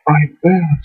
I bet.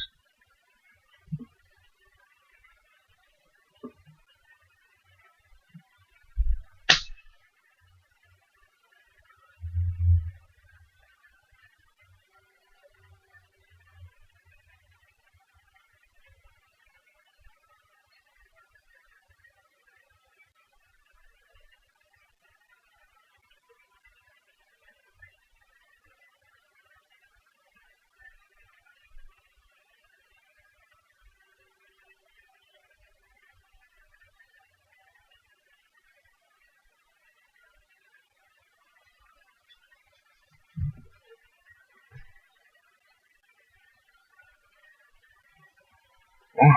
Why?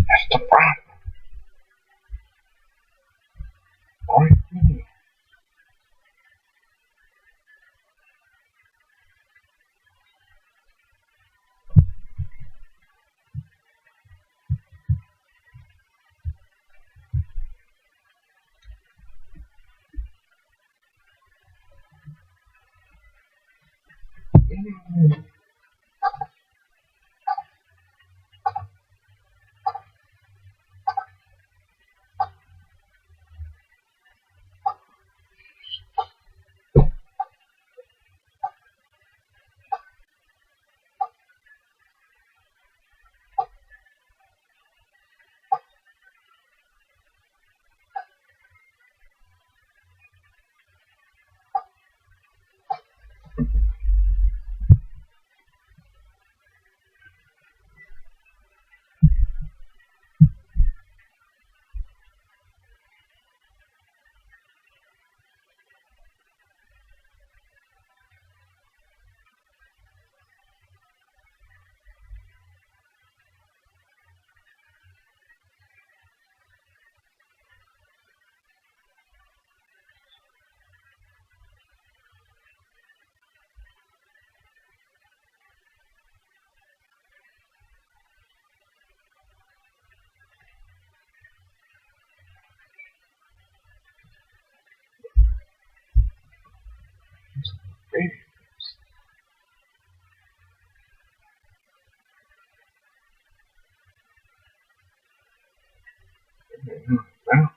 That's the problem. Why me? Baby. Well,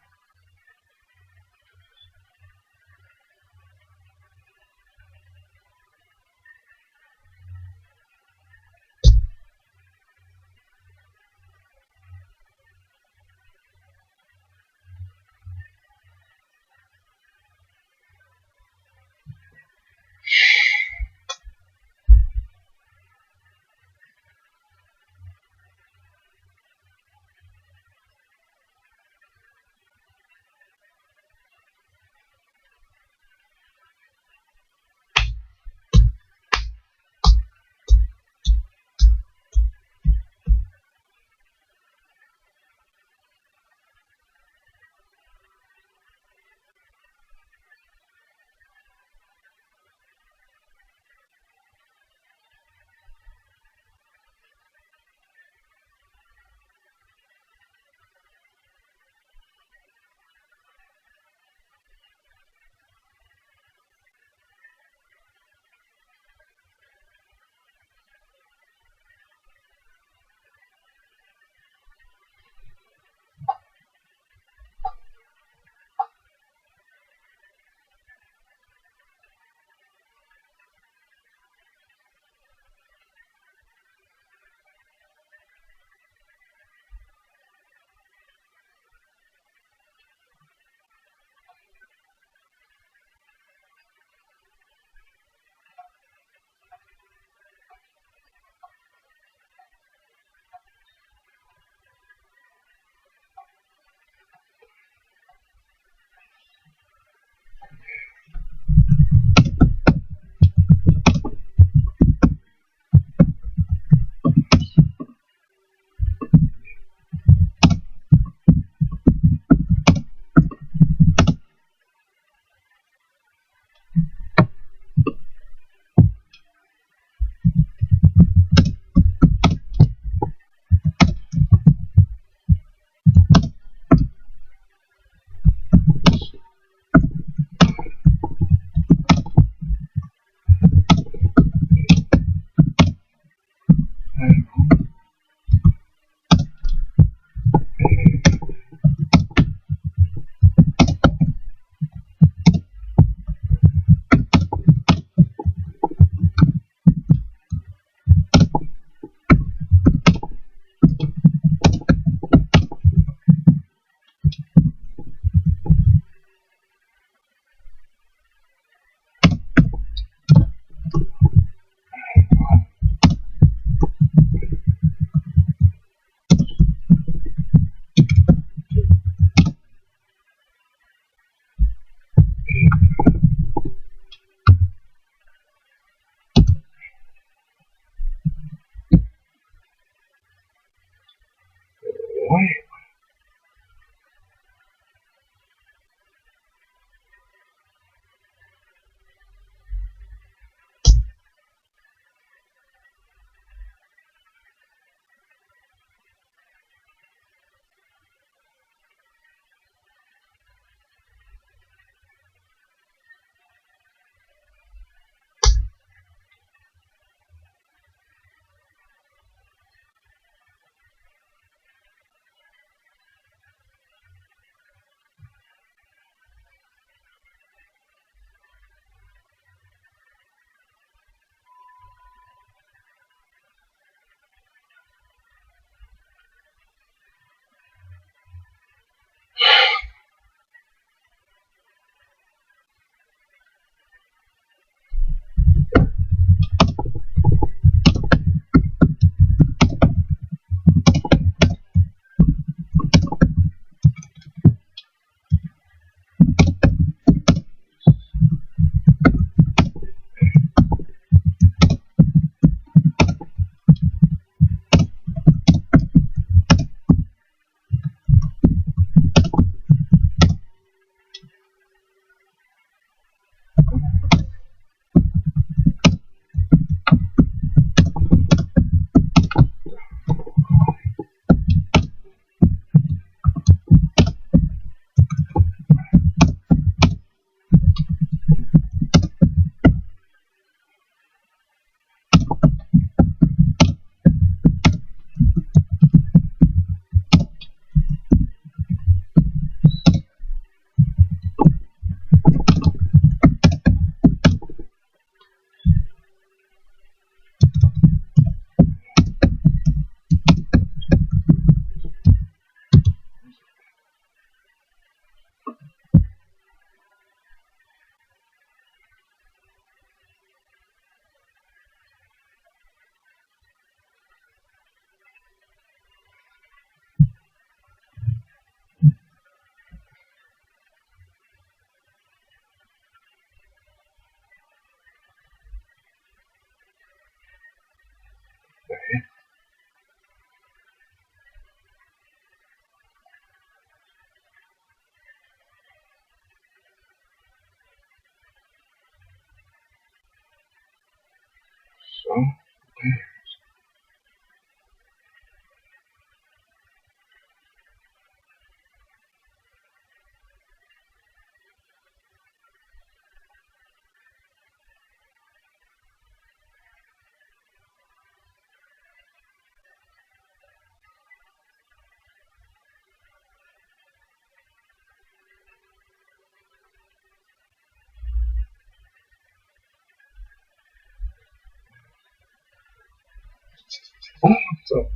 Awesome.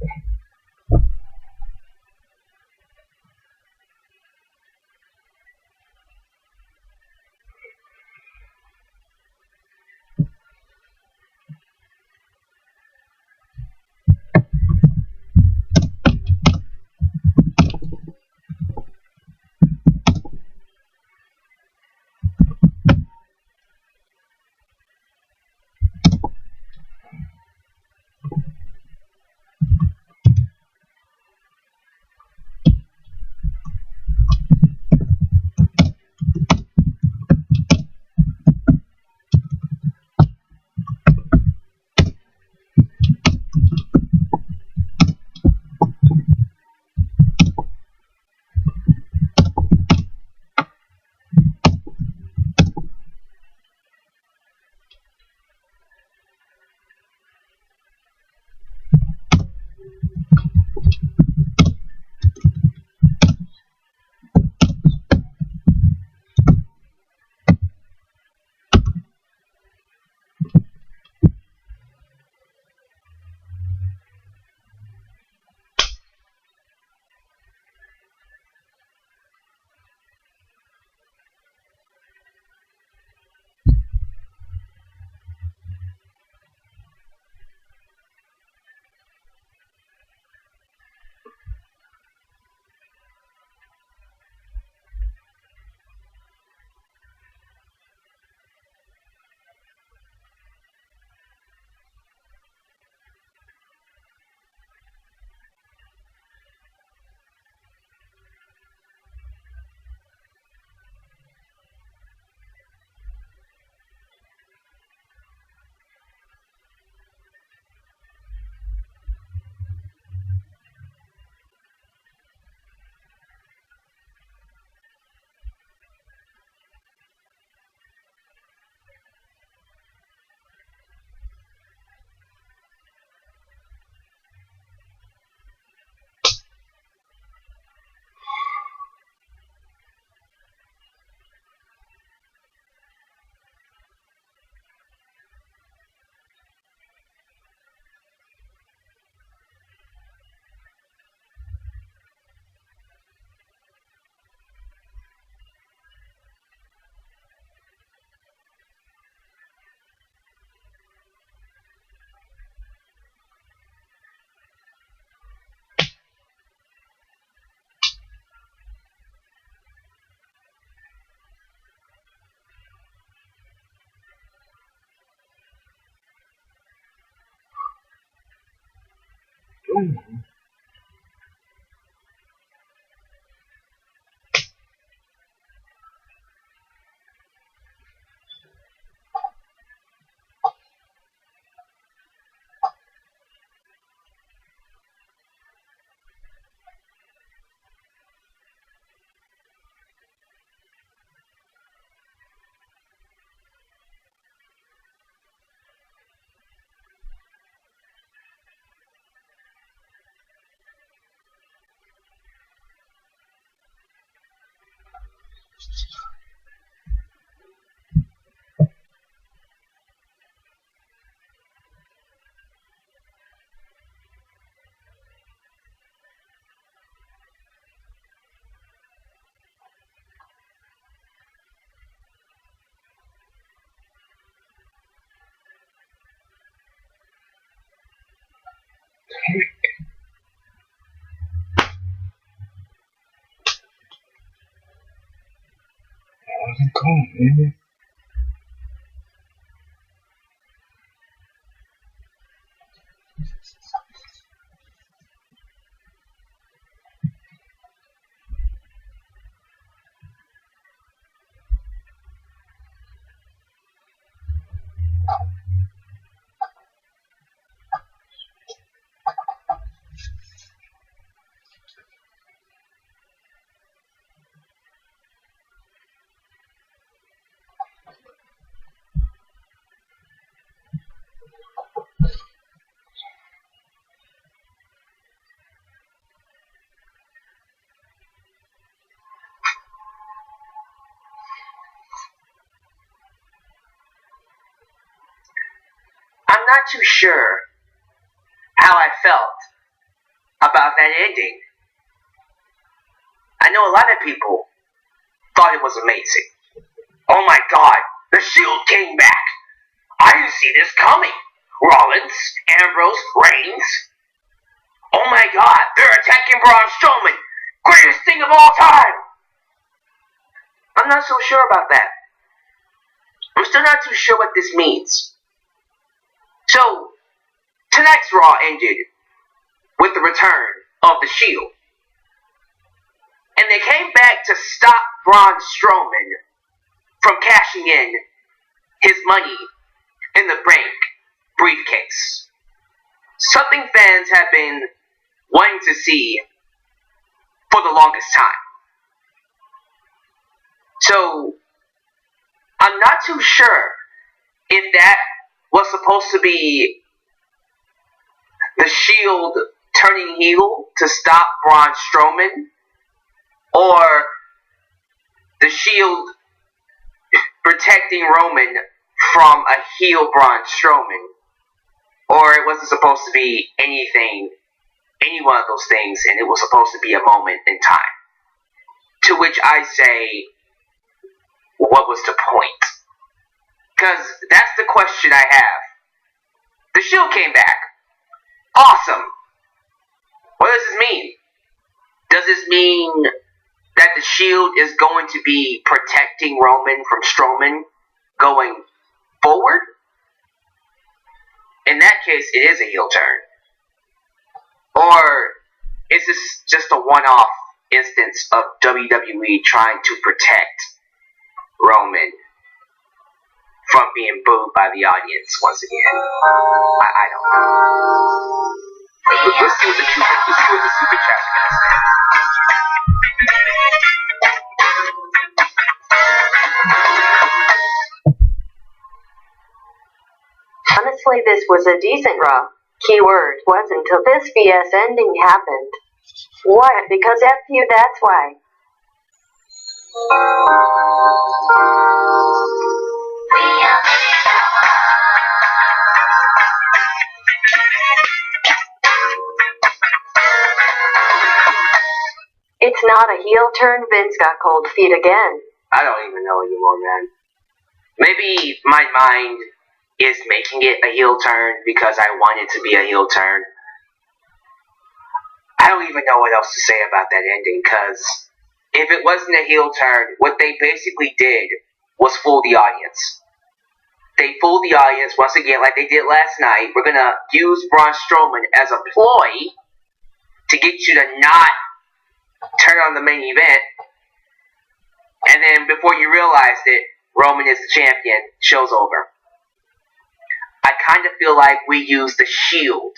Ooh. How's it going, baby? I'm not too sure how I felt about that ending. I know a lot of people thought it was amazing. Oh my God, the Shield came back. I didn't see this coming. Rollins, Ambrose, Reigns. Oh my God, they're attacking Braun Strowman. Greatest thing of all time. I'm not so sure about that. I'm still not too sure what this means. So, tonight's Raw ended with the return of the Shield. And they came back to stop Braun Strowman from cashing in his money in the bank briefcase. Something fans have been wanting to see for the longest time. So, I'm not too sure if that was supposed to be the Shield turning heel to stop Braun Strowman, or the Shield protecting Roman from a heel Braun Strowman, or it wasn't supposed to be any one of those things, and it was supposed to be a moment in time. To which I say, what was the point? Because that's the question I have. The Shield came back. Awesome. What does this mean? Does this mean that the Shield is going to be protecting Roman from Strowman going forward? In that case, it is a heel turn. Or is this just a one-off instance of WWE trying to protect Roman from being booed by the audience once again? I don't know. Let's see what the super chat's gonna say. Honestly, this was a decent Raw. Keyword was until this BS ending happened. What? Because F you, that's why. It's not a heel turn. Vince got cold feet again. I don't even know anymore, man. Maybe my mind is making it a heel turn because I want it to be a heel turn. I don't even know what else to say about that ending, because if it wasn't a heel turn, what they basically did was fool the audience. They fooled the audience once again like they did last night. We're going to use Braun Strowman as a ploy to get you to not turn on the main event. And then before you realized it, Roman is the champion. Show's over. I kind of feel like we use the Shield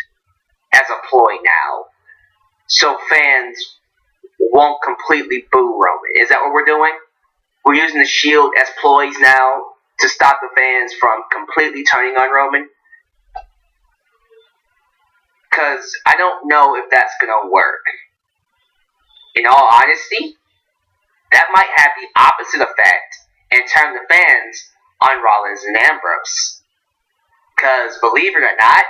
as a ploy now, so fans won't completely boo Roman. Is that what we're doing? We're using the Shield as ploys now to stop the fans from completely turning on Roman? Because I don't know if that's going to work. In all honesty, that might have the opposite effect and turn the fans on Rollins and Ambrose. Because, believe it or not,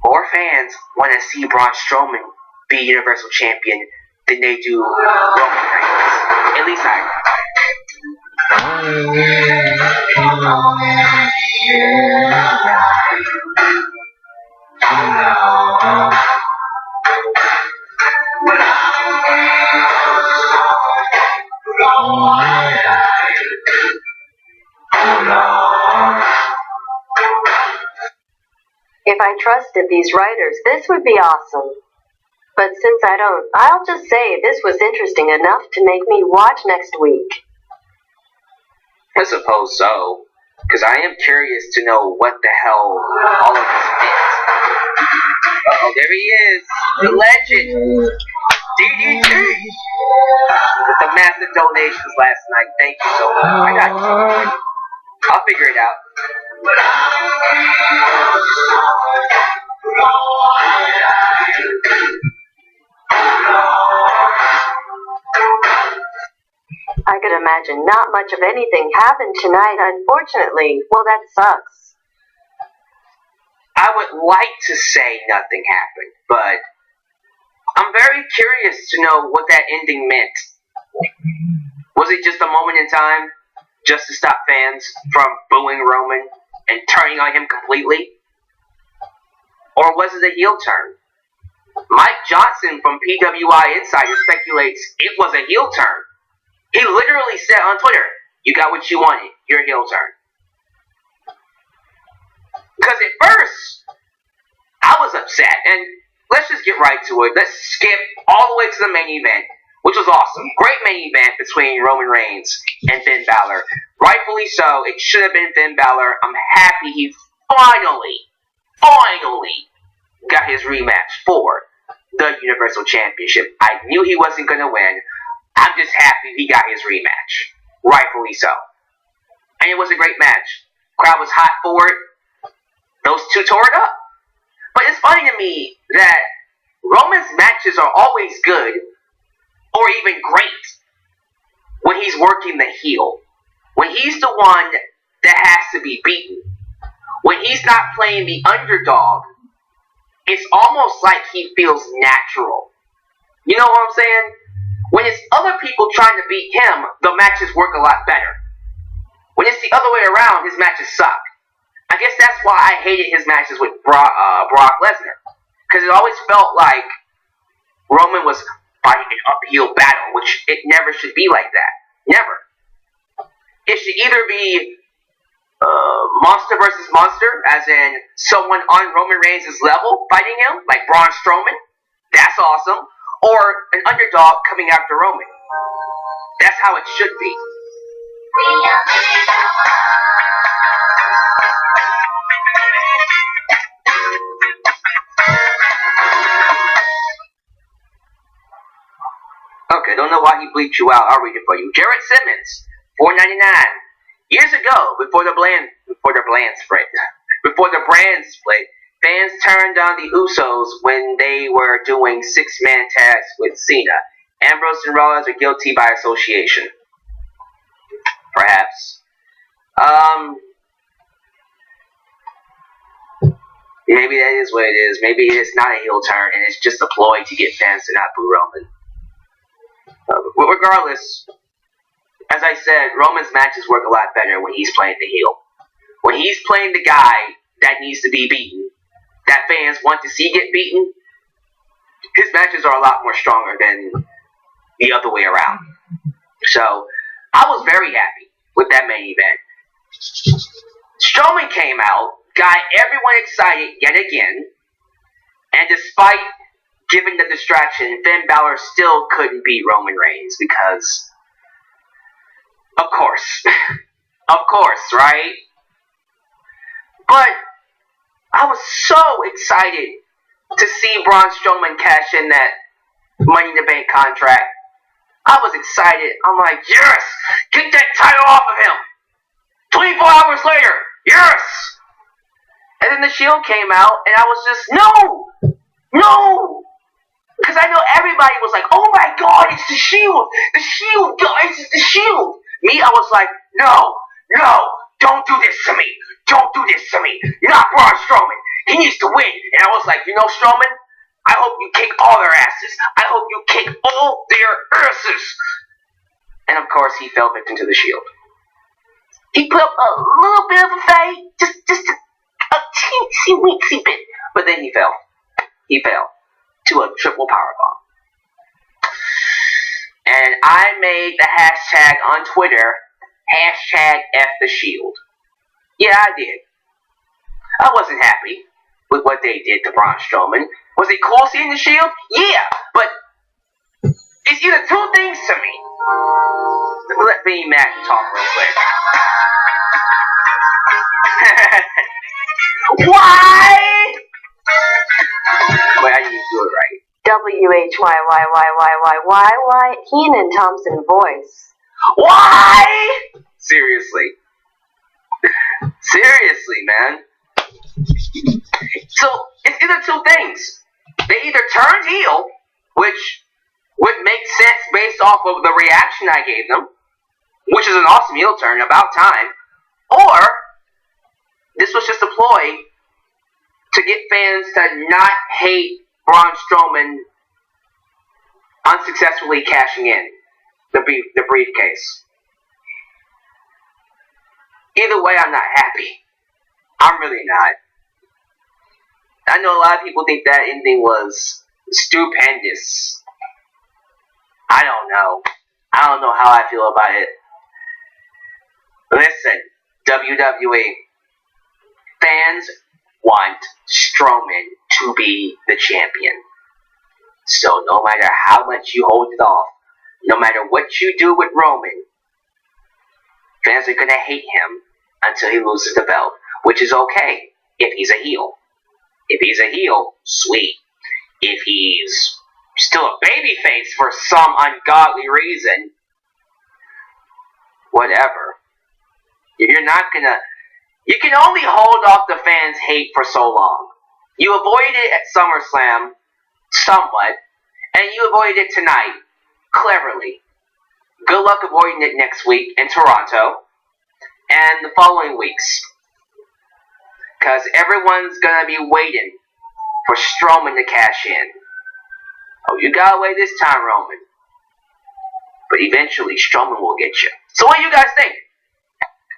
more fans want to see Braun Strowman be Universal Champion than they do Roman Reigns. At least I If I trusted these writers, this would be awesome. But since I don't, I'll just say this was interesting enough to make me watch next week. I suppose so, because I am curious to know what the hell all of this meant. Uh-oh, there he is, the legend, DDT, with the massive donations last night. Thank you so much. I got you. I'll figure it out. I could imagine not much of anything happened tonight, unfortunately. Well, that sucks. I would would like to say nothing happened, but I'm very curious to know what that ending meant. Was it just a moment in time, just to stop fans from booing Roman and turning on him completely? Or was it a heel turn? Mike Johnson from PWI Insider speculates it was a heel turn. He literally said on Twitter, "You got what you wanted, your heel turn." Because at first, I was upset, and let's just get right to it. Let's skip all the way to the main event, which was awesome. Great main event between Roman Reigns and Finn Balor. Rightfully so, it should have been Finn Balor. I'm happy he finally got his rematch for the Universal Championship. I knew he wasn't going to win. I'm just happy he got his rematch. Rightfully so. And it was a great match. Crowd was hot for it. Those two tore it up. But it's funny to me that Roman's matches are always good, or even great, when he's working the heel. When he's the one that has to be beaten. When he's not playing the underdog, it's almost like he feels natural. You know what I'm saying? When it's other people trying to beat him, the matches work a lot better. When it's the other way around, his matches suck. I guess that's why I hated his matches with Brock Lesnar. Because it always felt like Roman was fighting an uphill battle, which it never should be like that. Never. It should either be monster versus monster, as in someone on Roman Reigns' level fighting him, like Braun Strowman. That's awesome. Or an underdog coming after Roman. That's how it should be. Okay, don't know why he bleeped you out. I'll read it for you. Jarrett Simmons, $4.99. Years ago, before the brand split, fans turned on the Usos when they were doing six-man tags with Cena. Ambrose and Rollins are guilty by association. Perhaps. Maybe that is what it is. Maybe it's not a heel turn, and it's just a ploy to get fans to not boo Roman. Regardless, as I said, Roman's matches work a lot better when he's playing the heel. When he's playing the guy that needs to be beaten, that fans want to see get beaten, his matches are a lot more stronger than the other way around. So, I was very happy with that main event. Strowman came out, got everyone excited yet again, and despite giving the distraction, Finn Balor still couldn't beat Roman Reigns because, of course. Of course, right? But I was so excited to see Braun Strowman cash in that Money in the Bank contract. I was excited. I'm like, yes! Get that title off of him! 24 hours later, yes! And then the Shield came out, and I was just, no! No! Because I know everybody was like, oh my god, it's the Shield! The Shield, guys, it's the Shield! Me, I was like, no, don't do this to me. Don't do this to me. Not Braun Strowman. He needs to win. And I was like, you know, Strowman, I hope you kick all their asses. I hope you kick all their asses. And of course, he fell victim to the Shield. He put up a little bit of a fight, just a teensy-weensy bit. But then he fell. He fell to a triple powerbomb. And I made the hashtag on Twitter, #FTheShield. Yeah, I did. I wasn't happy with what they did to Braun Strowman. Was it cool seeing the Shield? Yeah, but it's either two things to me. Let me and Matt talk real quick. Why? Wait, I didn't do it right. WHYYYYYYY Heenan Thompson voice. Why? Seriously. Seriously, man. So, it's either two things. They either turned heel, which would make sense based off of the reaction I gave them, which is an awesome heel turn, about time, or this was just a ploy to get fans to not hate Braun Strowman unsuccessfully cashing in the briefcase. Either way, I'm not happy. I'm really not. I know a lot of people think that ending was stupendous. I don't know. I don't know how I feel about it. Listen, WWE. Fans want Strowman to be the champion. So no matter how much you hold it off, no matter what you do with Roman, fans are going to hate him until he loses the belt, which is okay if he's a heel. If he's a heel, sweet. If he's still a babyface for some ungodly reason, whatever. You're not gonna... You can only hold off the fans' hate for so long. You avoided it at SummerSlam, somewhat, and you avoided it tonight, cleverly. Good luck avoiding it next week in Toronto, and the following weeks. Because everyone's gonna be waiting for Strowman to cash in. Oh, you got away this time, Roman. But eventually, Strowman will get you. So what do you guys think?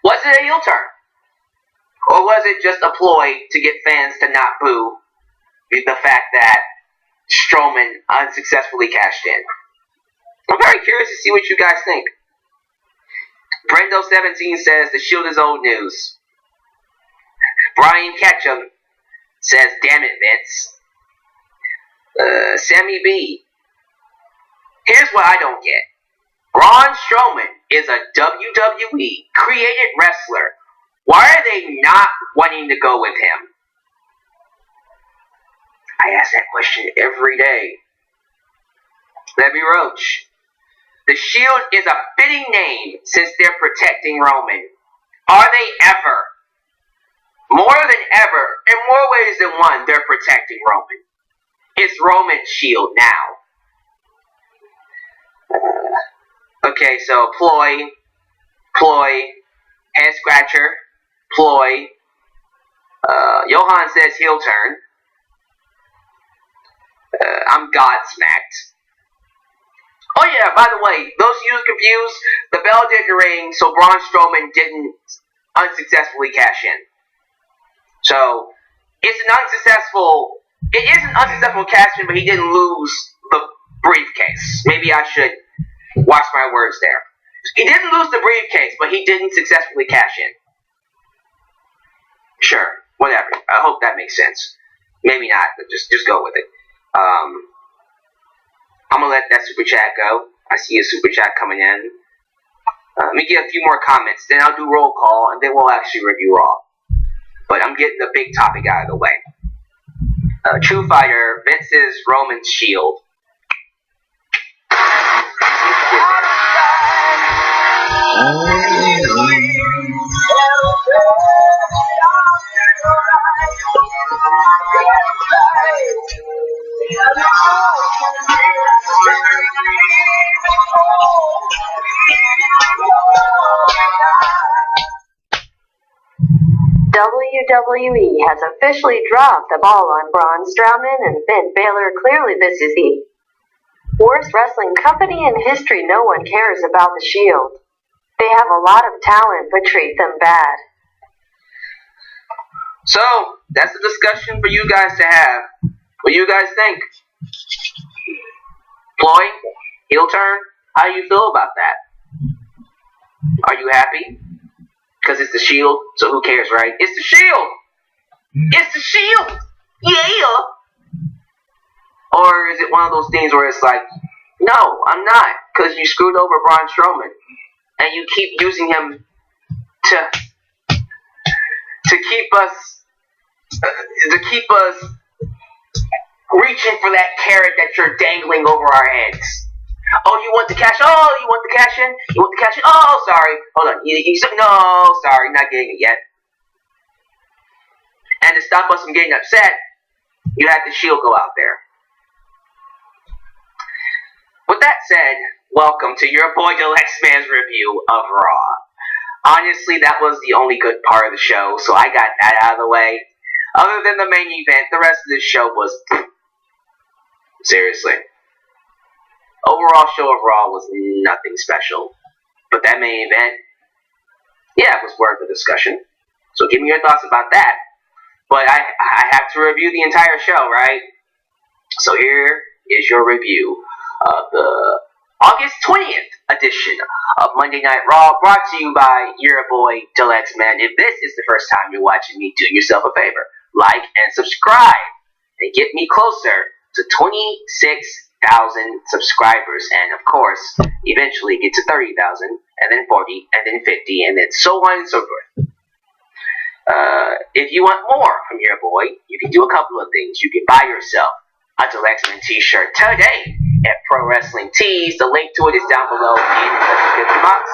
Was it a heel turn? Or was it just a ploy to get fans to not boo the fact that Strowman unsuccessfully cashed in? I'm very curious to see what you guys think. Brendo17 says the Shield is old news. Brian Ketchum says, damn it, Vince. Sammy B. Here's what I don't get. Braun Strowman is a WWE created wrestler. Why are they not wanting to go with him? I ask that question every day. Levy Roach. The Shield is a fitting name since they're protecting Roman. Are they ever? More than ever, in more ways than one, they're protecting Roman. It's Roman's Shield now. Okay, so ploy, head scratcher, ploy. Johan says heel turn. I'm godsmacked. Oh yeah, by the way, those of you confused, the bell didn't ring, so Braun Strowman didn't unsuccessfully cash in. So, it is an unsuccessful cash in, but he didn't lose the briefcase. Maybe I should watch my words there. He didn't lose the briefcase, but he didn't successfully cash in. Sure, whatever. I hope that makes sense. Maybe not, but just go with it. I'm gonna let that super chat go. I see a super chat coming in. Let me get a few more comments, then I'll do roll call, and then we'll actually review Raw. But I'm getting the big topic out of the way. True Fighter, Vince's Roman's Shield. WWE has officially dropped the ball on Braun Strowman and Finn Balor. Clearly this is the worst wrestling company in history. No one cares about the Shield. They have a lot of talent, but treat them bad. So, that's a discussion for you guys to have. What do you guys think? Ploy? Heel turn? How do you feel about that? Are you happy? Because it's the Shield, so who cares, right? It's the Shield! It's the Shield! Yeah! Or is it one of those things where it's like, no, I'm not, because you screwed over Braun Strowman, and you keep using him to keep us reaching for that carrot that you're dangling over our heads. Oh, you want the cash? Oh, you want the cash in? You want the cash in? Oh, sorry. Hold on. You said, no, sorry, not getting it yet. And to stop us from getting upset, you had the Shield go out there. With that said, welcome to your boy Deluxe Man's review of Raw. Honestly, that was the only good part of the show, so I got that out of the way. Other than the main event, the rest of this show was seriously. Overall show of Raw was nothing special. But that main event, yeah, it was worth the discussion. So give me your thoughts about that. But I have to review the entire show, right? So here is your review of the August 20th edition of Monday Night Raw, brought to you by your boy, Deluxe Man. If this is the first time you're watching me, do yourself a favor. Like and subscribe and get me closer to 26,000 subscribers. And of course, eventually get to 30,000, and then 40, and then 50, and then so on and so forth. If you want more from your boy, you can do a couple of things. You can buy yourself a Deluxe Man t-shirt today at Pro Wrestling Tees. The link to it is down below in the description box.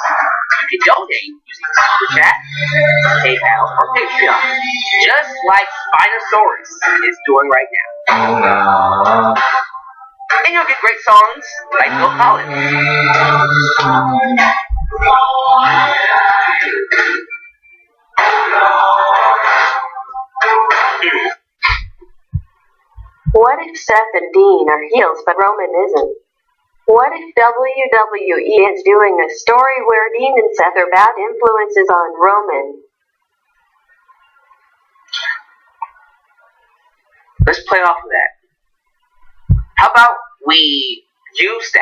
You can donate using Super Chat, PayPal, or Patreon, just like Spinosaurus is doing right now. And you'll get great songs like Phil Collins. What if Seth and Dean are heels but Roman isn't? What if WWE is doing a story where Dean and Seth are bad influences on Roman? Let's play off of that. How about we use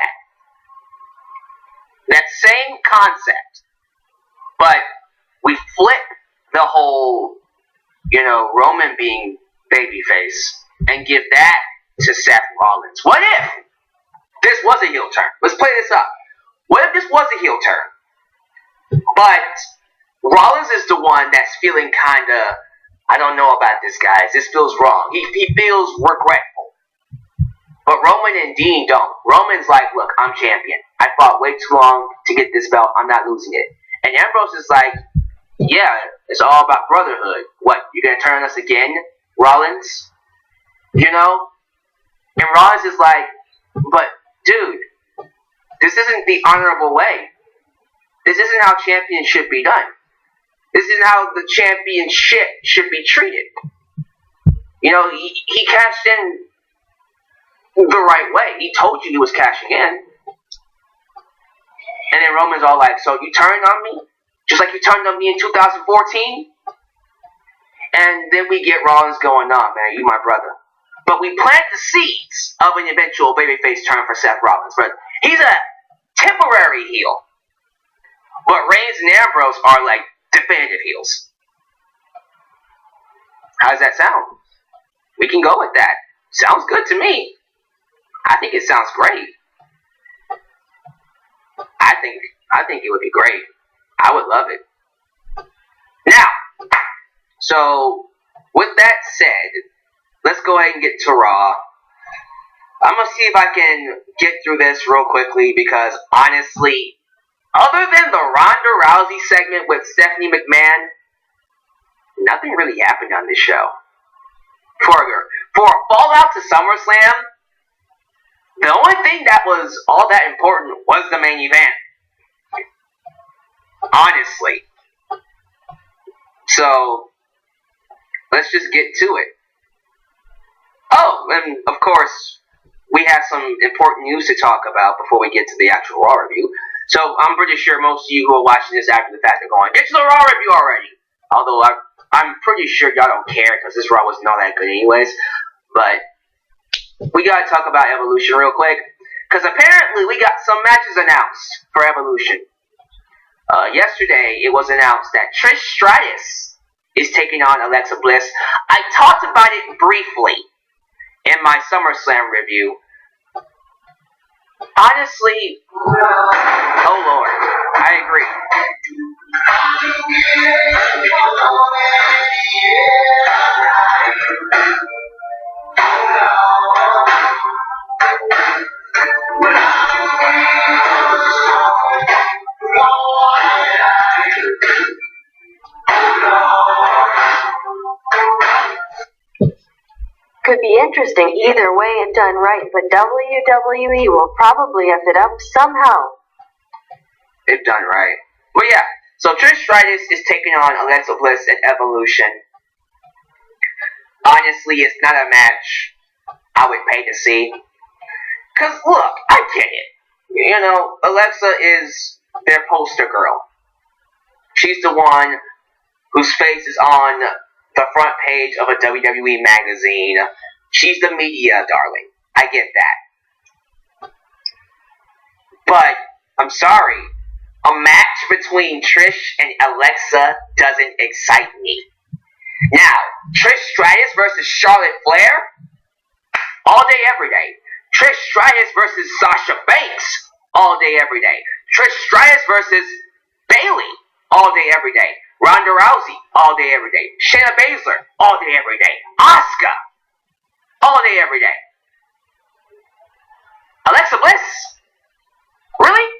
that same concept, but we flip the whole, Roman being babyface, and give that to Seth Rollins. What if this was a heel turn? Let's play this up. What if this was a heel turn, but Rollins is the one that's feeling kind of, I don't know about this, guys. This feels wrong. He feels regretful. But Roman and Dean don't. Roman's like, look, I'm champion. I fought way too long to get this belt. I'm not losing it. And Ambrose is like, yeah, it's all about brotherhood. What, you're going to turn on us again, Rollins? And Rollins is like, but dude, this isn't the honorable way. This isn't how champions should be done. This isn't how the championship should be treated. He cashed in the right way. He told you he was cashing in. And then Roman's all like, so you turned on me? Just like you turned on me in 2014? And then we get Rollins going, nah, man, you my brother. But we plant the seeds of an eventual babyface turn for Seth Rollins. But he's a temporary heel. But Reigns and Ambrose are like definitive heels. How does that sound? We can go with that. Sounds good to me. I think it sounds great. I think it would be great. I would love it. Now, so with that said, let's go ahead and get to Raw. I'm going to see if I can get through this real quickly because honestly, other than the Ronda Rousey segment with Stephanie McMahon, nothing really happened on this show. For a fallout to SummerSlam, the only thing that was all that important was the main event. Honestly. So, let's just get to it. Oh, and of course, we have some important news to talk about before we get to the actual Raw review. So, I'm pretty sure most of you who are watching this after the fact are going, get to the Raw review already! Although, I'm pretty sure y'all don't care because this Raw wasn't all that good anyways. But we gotta talk about Evolution real quick. Because apparently we got some matches announced for Evolution. Yesterday, it was announced that Trish Stratus is taking on Alexa Bliss. I talked about it briefly in my SummerSlam review. Honestly, oh Lord, I agree. Could be interesting either way if done right, but WWE will probably F it up somehow. If done right. Well, yeah. So Trish Stratus is taking on Alexa Bliss at Evolution. honestly, it's not a match I would pay to see. Because, look, I get it. You know, Alexa is their poster girl. She's the one whose face is on the front page of a WWE magazine. She's the media darling. I get that. But, I'm sorry, a match between Trish and Alexa doesn't excite me. Now, Trish Stratus versus Charlotte Flair? All day, every day. Trish Stratus versus Sasha Banks? All day, every day. Trish Stratus versus Bayley? All day, every day. Ronda Rousey? All day, every day. Shayna Baszler? All day, every day. Asuka? All day, every day. Alexa Bliss? Really?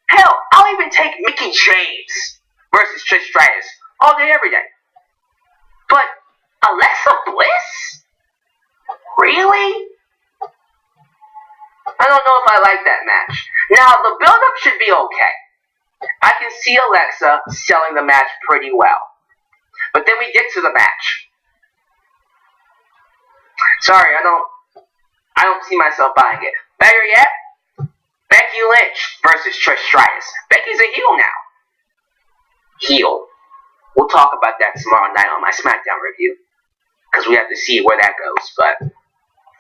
Hell, I'll even take Mickie James versus Trish Stratus. All day, every day. But Alexa Bliss? Really? I don't know if I like that match. Now, the build-up should be okay. I can see Alexa selling the match pretty well. But then we get to the match. Sorry, I don't see myself buying it. Better yet, Becky Lynch versus Trish Stratus. Becky's a heel now. Heel. We'll talk about that tomorrow night on my SmackDown review. Because we have to see where that goes. But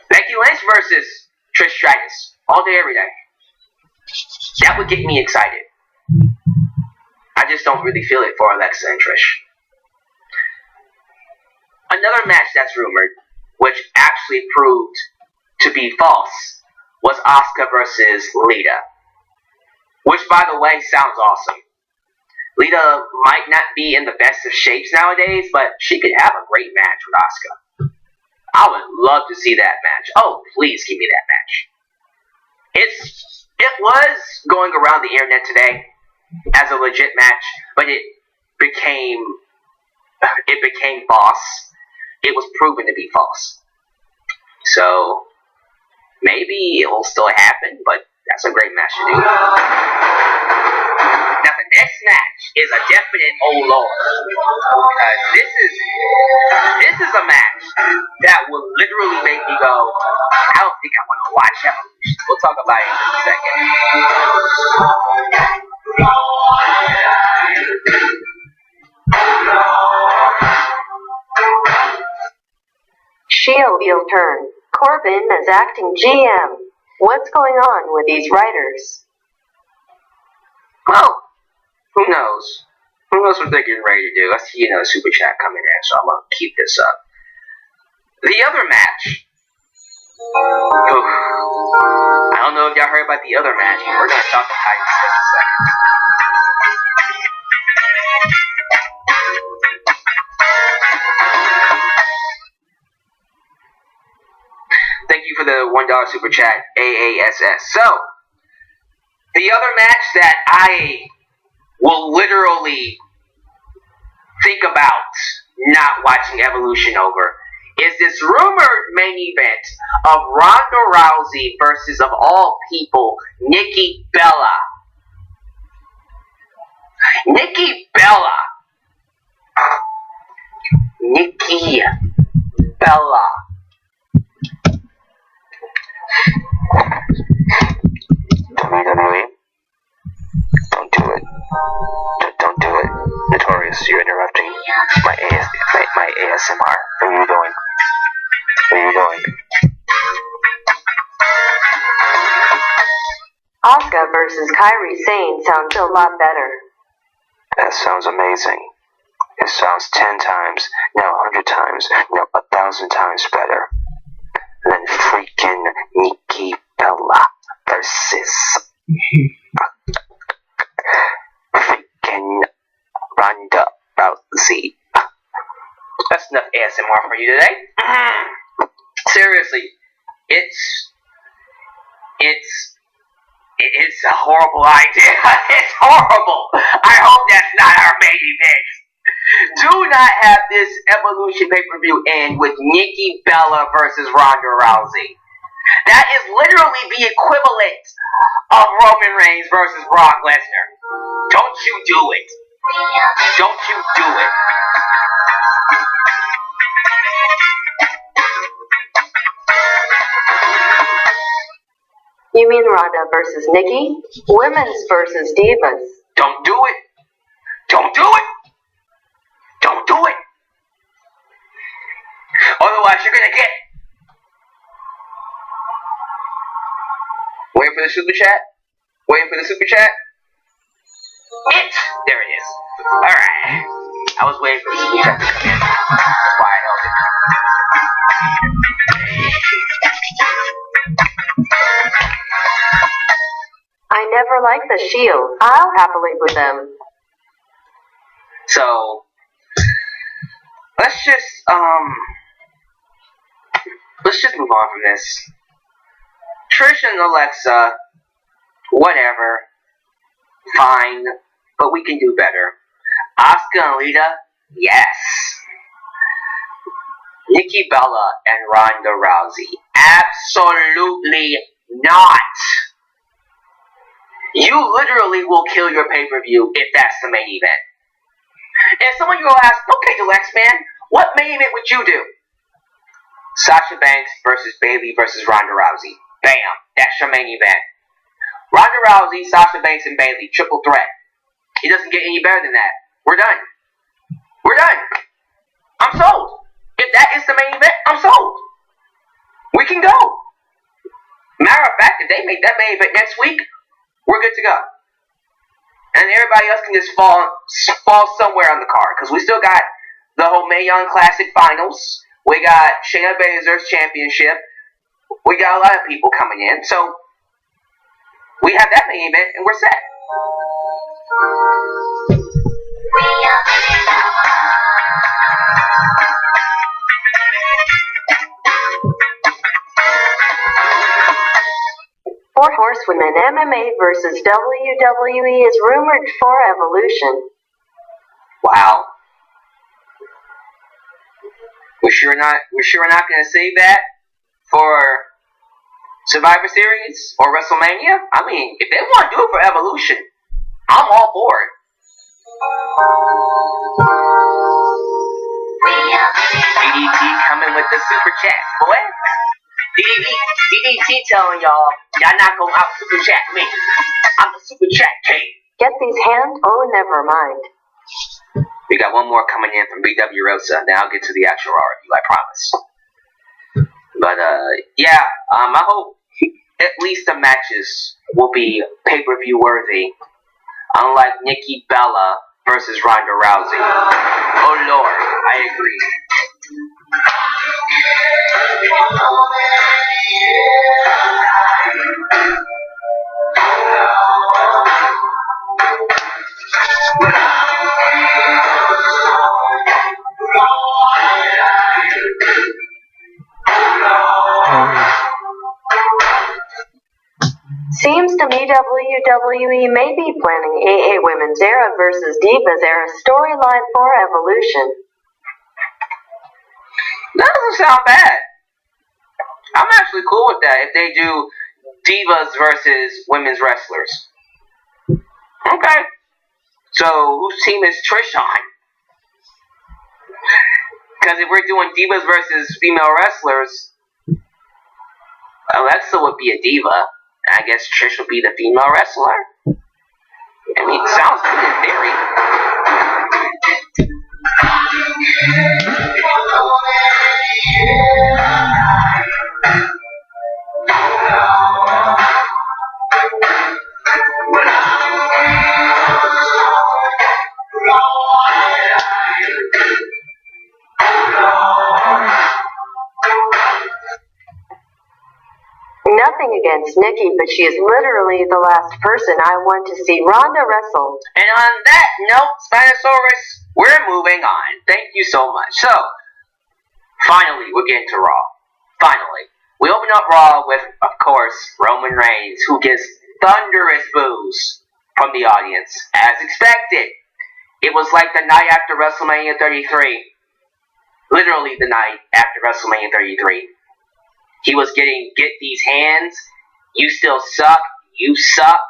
Becky Lynch versus Trish Stratus. All day, every day. That would get me excited. I just don't really feel it for Alexa and Trish. Another match that's rumored, which actually proved to be false, was Asuka versus Lita. Which, by the way, sounds awesome. Lita might not be in the best of shapes nowadays, but she could have a great match with Asuka. I would love to see that match. Oh, please give me that match. It was going around the internet today as a legit match, but it became false. It was proven to be false. So maybe it will still happen, but that's a great match to do. Now the next match is a definite oh lord. This is a match that will literally make me go, I don't think I want to watch Evolution. We'll talk about it in a second. Shield heel turn. Corbin as acting GM. What's going on with these writers? Well, who knows? Who knows what they're getting ready to do? I see another super chat coming in, so I'm going to keep this up. The other match. Oof. I don't know if y'all heard about the other match, but we're going to talk about it in just a second. Thank you for the $1 super chat, AASS. So, the other match that I will literally think about not watching Evolution over is this rumored main event of Ronda Rousey versus, of all people, Nikki Bella. Nikki Bella. Nikki Bella. WWE, don't do it. Don't do it. Notorious, you're interrupting my ASMR. What are you doing? What are you doing? Asuka versus Kairi Sane sounds a lot better. That sounds amazing. It sounds 10 times, no 100 times, no 1,000 times better than freaking Nikki Bella versus freaking Ronda Rousey. That's enough ASMR for you today. Seriously, it's a horrible idea. It's horrible. I hope that's not our main event. Do not have this Evolution pay-per-view end with Nikki Bella versus Ronda Rousey. That is literally the equivalent of Roman Reigns versus Brock Lesnar. Don't you do it. Don't you do it. You mean Ronda versus Nikki? Women's versus divas. Don't do it. Don't do it. Don't do it. Otherwise, you're gonna get. Waiting for the super chat. Waiting for the super chat. There it is. Alright. I was waiting for the super chat to come in. That's why I held it. I never liked the Shield. I'll happily with them. So, let's just move on from this. Trish and Alexa, whatever, fine, but we can do better. Asuka and Lita, yes. Nikki Bella and Ronda Rousey, absolutely not. You literally will kill your pay-per-view if that's the main event. And someone will ask, okay, Deluxe man, what main event would you do? Sasha Banks versus Bayley versus Ronda Rousey. Bam, that's your main event. Ronda Rousey, Sasha Banks, and Bayley, triple threat. It doesn't get any better than that. We're done. We're done. I'm sold. If that is the main event, I'm sold. We can go. Matter of fact, if they make that main event next week, we're good to go. And everybody else can just fall somewhere on the card. Because we still got the whole Mae Young Classic Finals. We got Shayna Baszler's championship. We got a lot of people coming in. So, we have that main event and we're set. Four Horsewomen MMA versus WWE is rumored for Evolution. Wow. We're sure we're not gonna save that for Survivor Series or WrestleMania? I mean, if they want to do it for Evolution, I'm all for it. DDT coming with the super chat, boy. DDT telling y'all not gonna out super chat me. I'm the super chat king. Get these hands? Oh, never mind. We got one more coming in from BW Rosa. Then I'll get to the actual Raw review, I promise. But yeah, I hope at least the matches will be pay-per-view worthy. Unlike Nikki Bella versus Ronda Rousey. Oh Lord, I agree. Seems to me WWE may be planning AA Women's Era versus Divas Era storyline for Evolution. That doesn't sound bad. I'm actually cool with that if they do Divas versus women's wrestlers. Okay. So, whose team is Trish on? Because if we're doing Divas versus female wrestlers, Alexa would be a diva. And I guess Trish would be the female wrestler. I mean, it sounds good in theory. Nothing against Nikki, but she is literally the last person I want to see Ronda wrestle. And on that note, Spinosaurus, we're moving on. Thank you so much. So, finally, we're getting to Raw. Finally. We open up Raw with, of course, Roman Reigns, who gets thunderous boos from the audience, as expected. It was like the night after WrestleMania 33. Literally the night after WrestleMania 33. He was getting, get these hands, you still suck, you suck.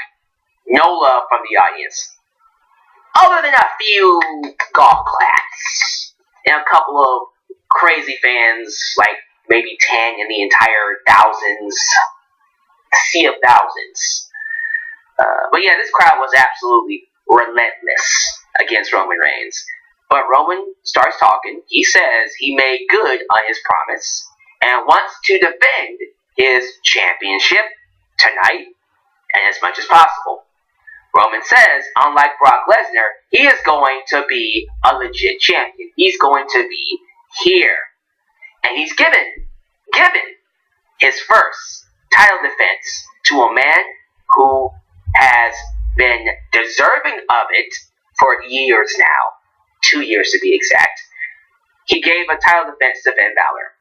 No love from the audience. Other than a few golf claps. And a couple of crazy fans, like maybe 10 in the entire thousands. sea of thousands. But yeah, this crowd was absolutely relentless against Roman Reigns. But Roman starts talking. He says he made good on his promise and wants to defend his championship tonight and as much as possible. Roman says, unlike Brock Lesnar, he is going to be a legit champion. He's going to be here. And he's given his first title defense to a man who has been deserving of it for years now. 2 years to be exact. He gave a title defense to Finn Balor.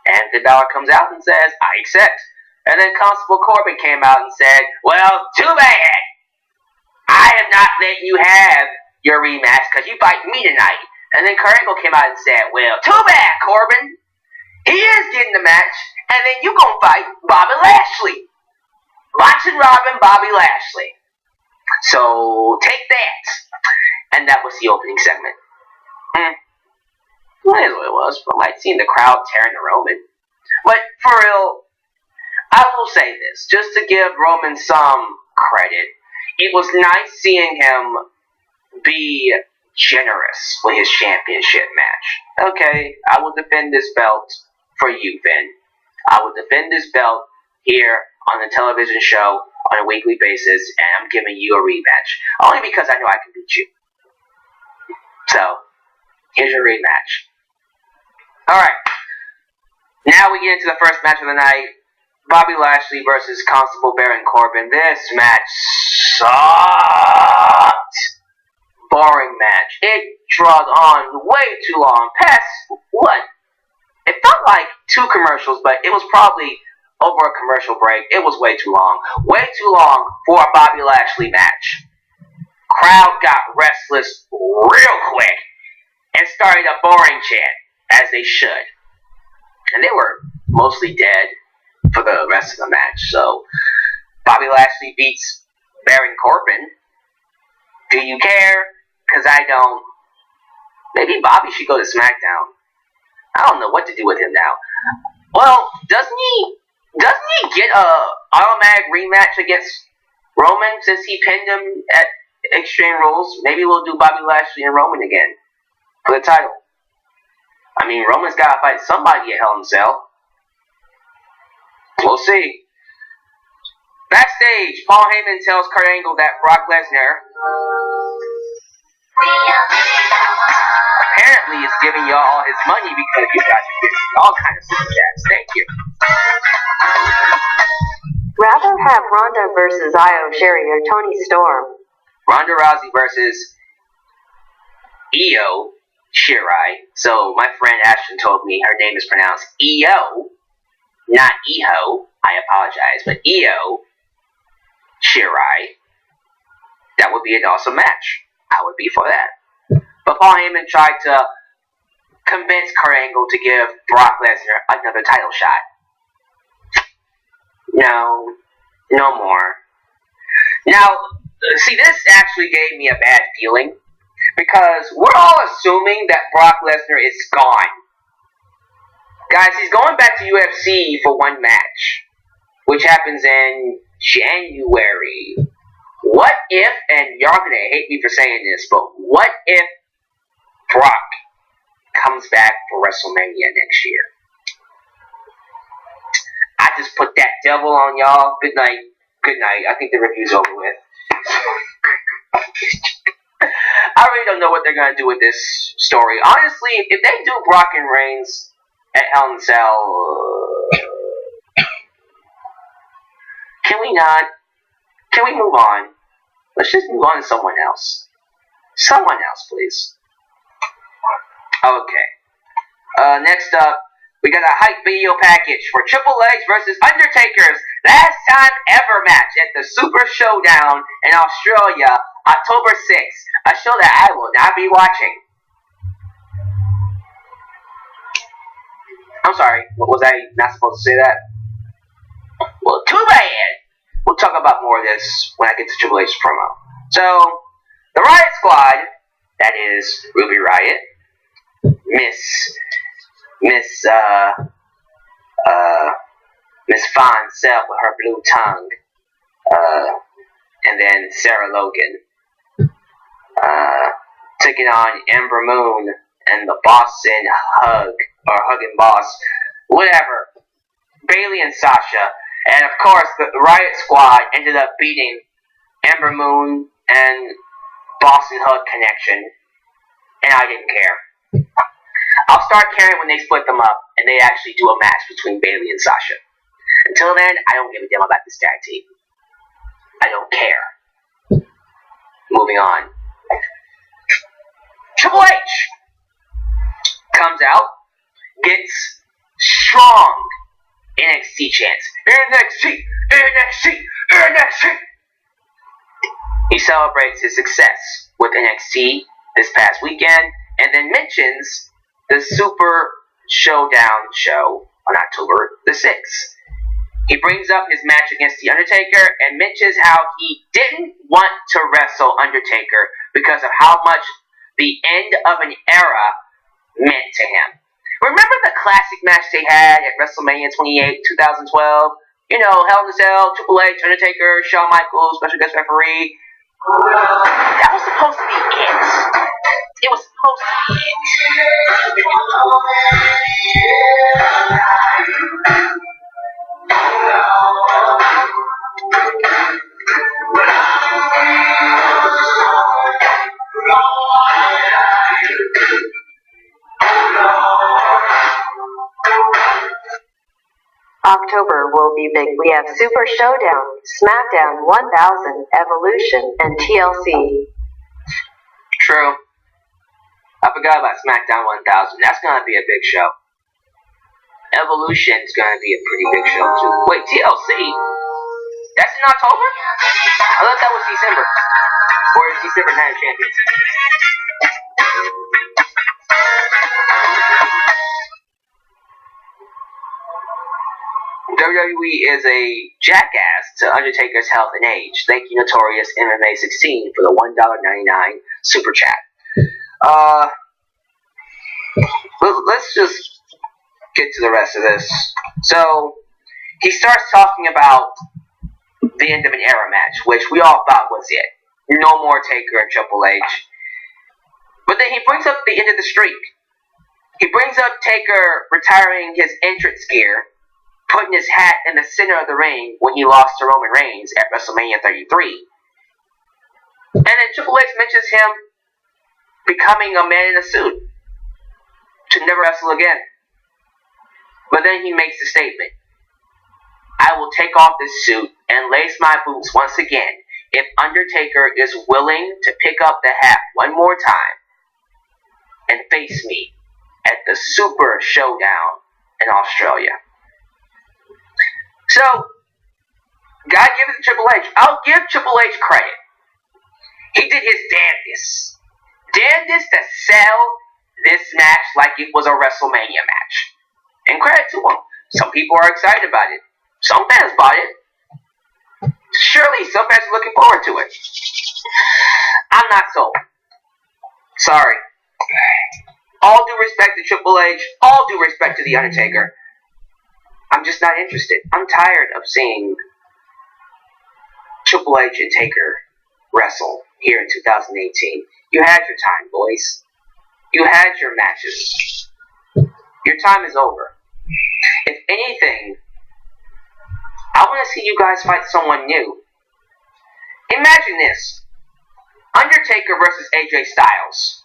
And Finn Balor comes out and says, I accept. And then Constable Corbin came out and said, well, too bad. I am not letting you have your rematch because you fight me tonight. And then Kurt Angle came out and said, well, too bad, Corbin. He is getting the match, and then you gonna fight Bobby Lashley. Watching Robin, Bobby Lashley. So, take that. And that was the opening segment. Well, that's what it was. But like seeing the crowd tearing the Roman. But for real, I will say this, just to give Roman some credit. It was nice seeing him be generous with his championship match. Okay, I will defend this belt for you, Finn. I will defend this belt here on the television show on a weekly basis, and I'm giving you a rematch. Only because I know I can beat you. So, here's your rematch. Alright, now we get into the first match of the night. Bobby Lashley versus Constable Baron Corbin. This match sucked. Boring match. It dragged on way too long. Past, what? It felt like 2 commercials, but it was probably over a commercial break. It was way too long. Way too long for a Bobby Lashley match. Crowd got restless real quick and started a boring chant, as they should. And they were mostly dead for the rest of the match. So, Bobby Lashley beats Baron Corbin. Do you care? Because I don't. Maybe Bobby should go to SmackDown. I don't know what to do with him now. Well, doesn't he get a automatic rematch against Roman since he pinned him at Extreme Rules? Maybe we'll do Bobby Lashley and Roman again for the title. I mean, Roman's got to fight somebody at Hell in a Cell. We'll see. Backstage, Paul Heyman tells Kurt Angle that Brock Lesnar apparently is giving y'all all his money because you guys are getting all kinds of super chats. Thank you. Rather have Ronda versus Io Shirai or Toni Storm. Ronda Rousey versus Io Shirai. So my friend Ashton told me her name is pronounced Io, not Iho. I apologize, but Io Shirai. That would be an awesome match. I would be for that. But Paul Heyman tried to convince Kurt Angle to give Brock Lesnar another title shot. No more. Now, see, this actually gave me a bad feeling because we're all assuming that Brock Lesnar is gone. Guys, he's going back to UFC for one match, which happens in January. What if, and y'all gonna hate me for saying this, but what if Brock comes back for WrestleMania next year? I just put that devil on y'all. Good night. Good night. I think the review's over with. I really don't know what they're gonna do with this story. Honestly, if they do Brock and Reigns at Hell in a Cell, can we not? Can we move on? Let's just move on to someone else. Someone else, please. Okay. Next up, we got a hype video package for Triple H versus Undertaker's last time ever match at the Super Showdown in Australia, October 6th. A show that I will not be watching. I'm sorry, was I not supposed to say that? Well, too bad. We'll talk about more of this when I get to Triple H's promo. So, the Riot Squad, that is Ruby Riott, Miss Miss Fine Self with her blue tongue. And then Sarah Logan. Taking on Ember Moon and the Boston Hug, or Huggin' Boss, whatever. Bailey and Sasha. And of course, the Riot Squad ended up beating Ember Moon and Boston Hug Connection. And I didn't care. I'll start caring when they split them up and they actually do a match between Bailey and Sasha. Until then, I don't give a damn about this tag team. I don't care. Moving on. Triple H comes out, gets strong NXT chants. NXT, NXT, NXT. He celebrates his success with NXT this past weekend and then mentions the Super Showdown show on October the 6th. He brings up his match against The Undertaker and mentions how he didn't want to wrestle Undertaker because of how much the end of an era meant to him. Remember the classic match they had at WrestleMania 28, 2012? You know, Hell in a Cell, Triple H, Undertaker, Shawn Michaels, special guest referee. That was supposed to be it. It was supposed to be it. October will be big. We have Super Showdown, SmackDown 1000, Evolution, and TLC. True. I forgot about SmackDown 1000. That's going to be a big show. Evolution's going to be a pretty big show, too. Wait, TLC? That's in October? I thought that was December. Or is December Night of Champions? WWE is a jackass to Undertaker's health and age. Thank you, Notorious MMA 16, for the $1.99 super chat. Let's just get to the rest of this. So, he starts talking about the end of an era match, which we all thought was it. No more Taker and Triple H. But then he brings up the end of the streak. He brings up Taker retiring his entrance gear, putting his hat in the center of the ring when he lost to Roman Reigns at WrestleMania 33. And then Triple H mentions him becoming a man in a suit to never wrestle again. But then he makes the statement, I will take off this suit and lace my boots once again if Undertaker is willing to pick up the hat one more time and face me at the Super Showdown in Australia. So, gotta give it to Triple H. I'll give Triple H credit. He did his damnedest. Damnedest to sell this match like it was a WrestleMania match. And credit to him. Some people are excited about it. Some fans bought it. Surely some fans are looking forward to it. I'm not sold. Sorry. All due respect to Triple H. All due respect to The Undertaker. I'm just not interested. I'm tired of seeing Triple H and Taker wrestle here in 2018. You had your time, boys. You had your matches. Your time is over. If anything, I want to see you guys fight someone new. Imagine this. Undertaker versus AJ Styles.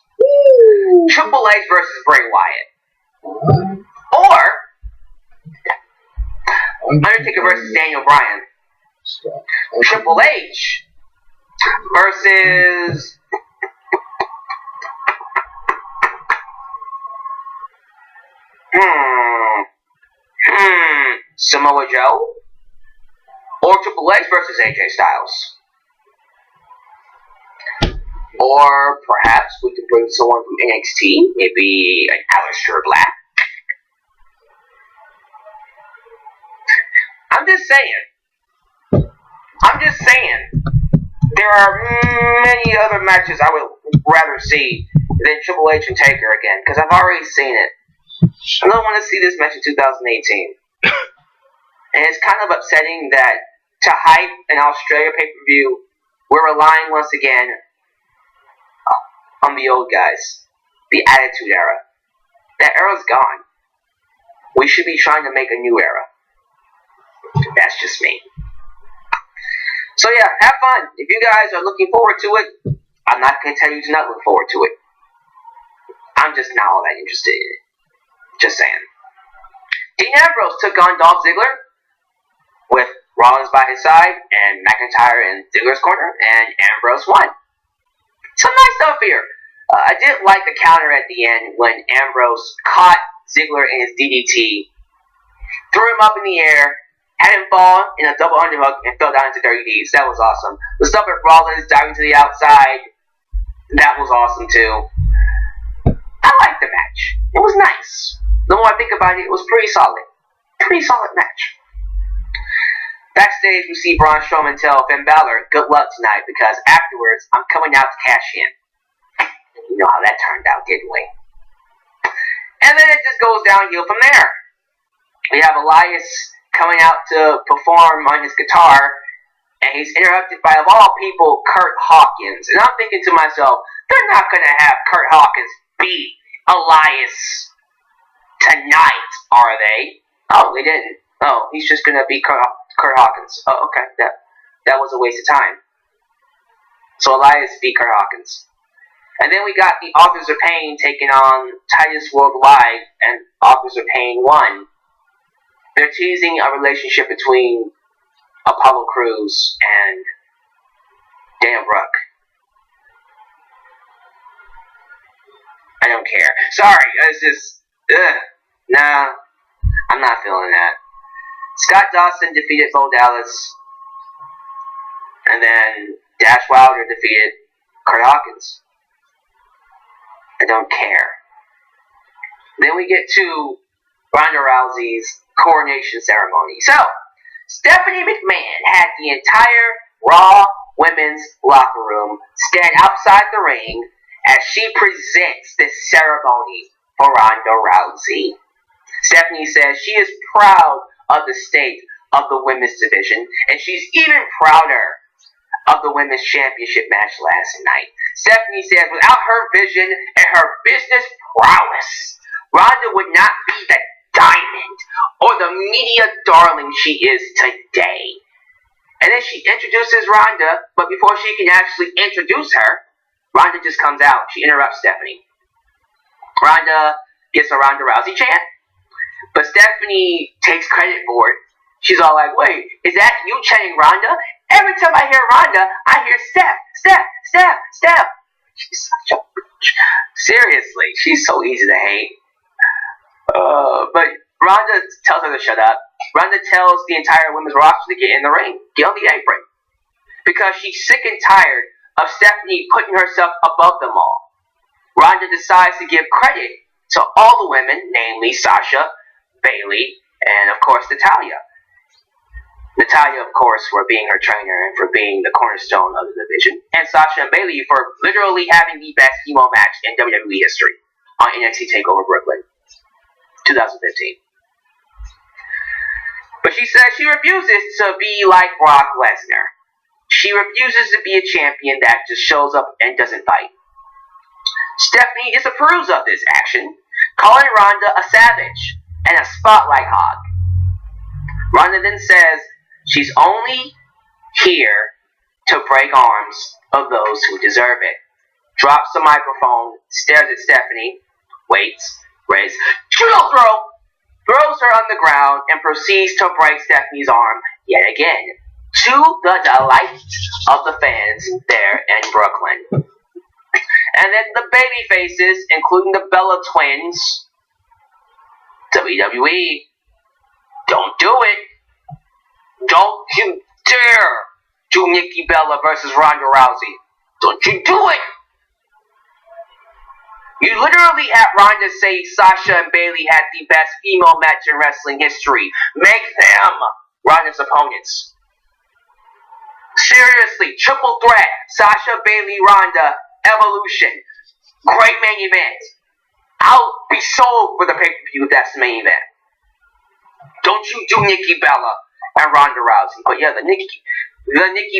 Triple H versus Bray Wyatt. Or Undertaker versus Daniel Bryan. Triple H versus Samoa Joe. Or Triple H versus AJ Styles. Or perhaps we could bring someone from NXT, maybe an Aleister Black. I'm just saying. There are many other matches I would rather see than Triple H and Taker again, because I've already seen it. I don't want to see this match in 2018. And it's kind of upsetting that to hype an Australia pay-per-view, we're relying once again on the old guys. The Attitude Era. That era's gone. We should be trying to make a new era. That's just me. So yeah, have fun. If you guys are looking forward to it, I'm not going to tell you to not look forward to it. I'm just not all that interested in it. Just saying. Dean Ambrose took on Dolph Ziggler with Rollins by his side and McIntyre in Ziggler's corner, and Ambrose won. Some nice stuff here. I did like the counter at the end when Ambrose caught Ziggler in his DDT, threw him up in the air, had him fall in a double underhook, and fell down into Dirty Deeds. That was awesome. The stuff with Rollins diving to the outside, that was awesome too. I liked the match. It was nice. The more I think about it, it was pretty solid. Pretty solid match. Backstage, we see Braun Strowman tell Finn Balor, good luck tonight, because afterwards, I'm coming out to cash in. You know how that turned out, didn't we? And then it just goes downhill from there. We have Elias coming out to perform on his guitar, and he's interrupted by, of all people, Kurt Hawkins. And I'm thinking to myself, they're not going to have Kurt Hawkins beat Elias tonight, are they? Oh, they didn't. Oh, he's just going to beat Kurt Hawkins. Oh, okay. That was a waste of time. So Elias beat Kurt Hawkins. And then we got the Authors of Pain taking on Titus Worldwide, and Authors of Pain won. They're teasing a relationship between Apollo Crews and Daniel Brooke. I don't care. Sorry, it's just, nah, I'm not feeling that. Scott Dawson defeated Bo Dallas, and then Dash Wilder defeated Kurt Hawkins. I don't care. Then we get to Ronda Rousey's coronation ceremony. So, Stephanie McMahon had the entire Raw women's locker room stand outside the ring as she presents this ceremony for Ronda Rousey. Stephanie says she is proud of the state of the women's division, and she's even prouder of the women's championship match last night. Stephanie said without her vision and her business prowess, Ronda would not be the diamond or the media darling she is today. And then she introduces Ronda, but before she can actually introduce her, Ronda just comes out. She interrupts Stephanie. Ronda gets a Ronda Rousey chant, but Stephanie takes credit for it. She's all like, wait, is that you chanting Ronda? Every time I hear Ronda, I hear Steph. She's such a bitch. Seriously, she's so easy to hate. But Ronda tells her to shut up. Ronda tells the entire women's roster to get in the ring, get on the apron, because she's sick and tired of Stephanie putting herself above them all. Ronda decides to give credit to all the women, namely Sasha, Bayley, and of course Natalya. Natalya, of course, for being her trainer and for being the cornerstone of the division, and Sasha and Bayley for literally having the best female match in WWE history on NXT TakeOver Brooklyn 2015. But she says she refuses to be like Brock Lesnar. She refuses to be a champion that just shows up and doesn't fight. Stephanie disapproves of this action, calling Ronda a savage and a spotlight hog. Ronda then says she's only here to break arms of those who deserve it. Drops the microphone, stares at Stephanie, waits, raises, judo throw, throws her on the ground, and proceeds to break Stephanie's arm yet again, to the delight of the fans there in Brooklyn. And then the baby faces, including the Bella twins, WWE, don't do it. Don't you dare do Nikki Bella versus Ronda Rousey. Don't you do it. You literally had Ronda say Sasha and Bayley had the best female match in wrestling history. Make them Ronda's opponents. Seriously, triple threat. Sasha, Bayley, Ronda, Evolution. Great main event. I'll be sold for the pay-per-view if that's the main event. Don't you do Nikki Bella. and Ronda Rousey. But yeah, the Nikki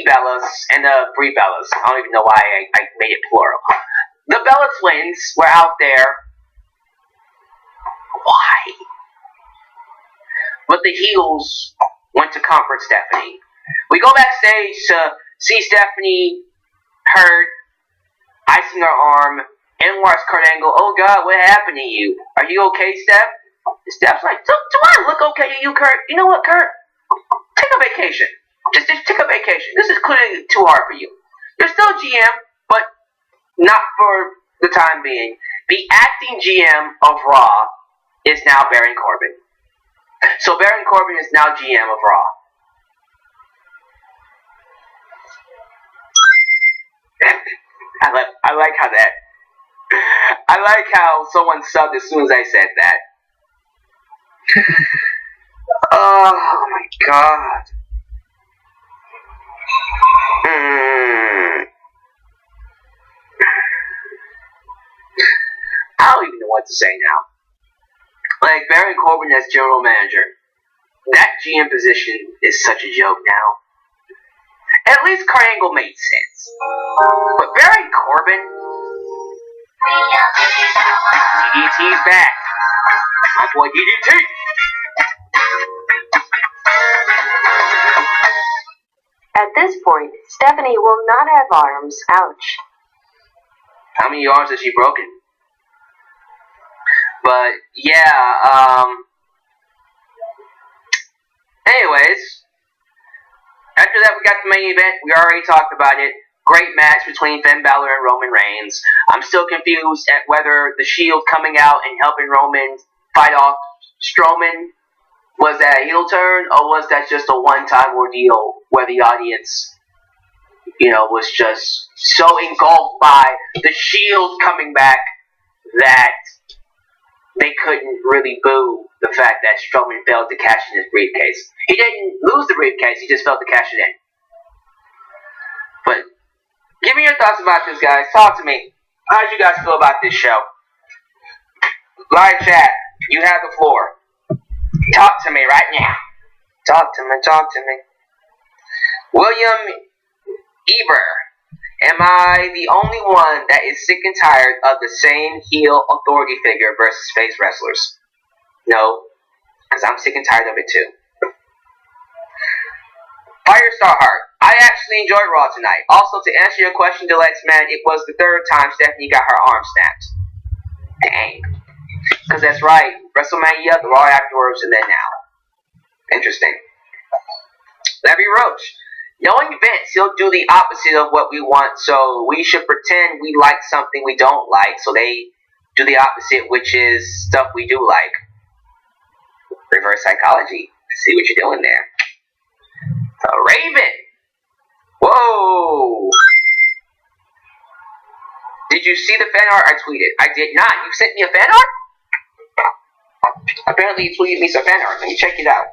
Bellas and the Brie Bellas. I don't even know why I made it plural. The Bella Twins were out there. Why? But the heels went to comfort Stephanie. We go backstage to see Stephanie hurt, icing her arm, and watch Kurt Angle. Oh God, what happened to you? Are you okay, Steph? Steph's like, do I look okay to you, Kurt? You know what, Kurt? Take a vacation. Just take a vacation. This is clearly too hard for you. You're still GM, but not for the time being. The acting GM of Raw is now Baron Corbin. So Baron Corbin is now GM of Raw. I like how that. I like how someone subbed as soon as I said that. Oh my God. I don't even know what to say now. Like, Baron Corbin as general manager. That GM position is such a joke now. At least Kurt Angle made sense. But Baron Corbin? DDT's back. My boy DDT. At this point, Stephanie will not have arms. Ouch. How many arms has she broken? But, yeah, anyways, after that we got the main event. We already talked about it. Great match between Finn Balor and Roman Reigns. I'm still confused at whether the Shield coming out and helping Roman fight off Strowman, was that a heel turn, or was that just a one-time ordeal where the audience, was just so engulfed by the Shield coming back that they couldn't really boo the fact that Strowman failed to cash in his briefcase. He didn't lose the briefcase, he just failed to cash it in. But give me your thoughts about this, guys. Talk to me. How did you guys feel about this show? Live chat, you have the floor. Talk to me right now. Talk to me. William Eber. Am I the only one that is sick and tired of the same heel authority figure versus face wrestlers? No, because I'm sick and tired of it too. Firestar Heart. I actually enjoyed Raw tonight. Also, to answer your question, Deluxe Man, it was the third time Stephanie got her arm snapped. Dang. Because that's right. WrestleMania, the Raw afterwards, and then now. Interesting. Larry Roach. Knowing Vince, he'll do the opposite of what we want, so we should pretend we like something we don't like, so they do the opposite, which is stuff we do like. Reverse psychology. I see what you're doing there. Raven. Whoa. Did you see the fan art I tweeted? I did not. You sent me a fan art? Apparently you tweeted me some fan art. Let me check it out.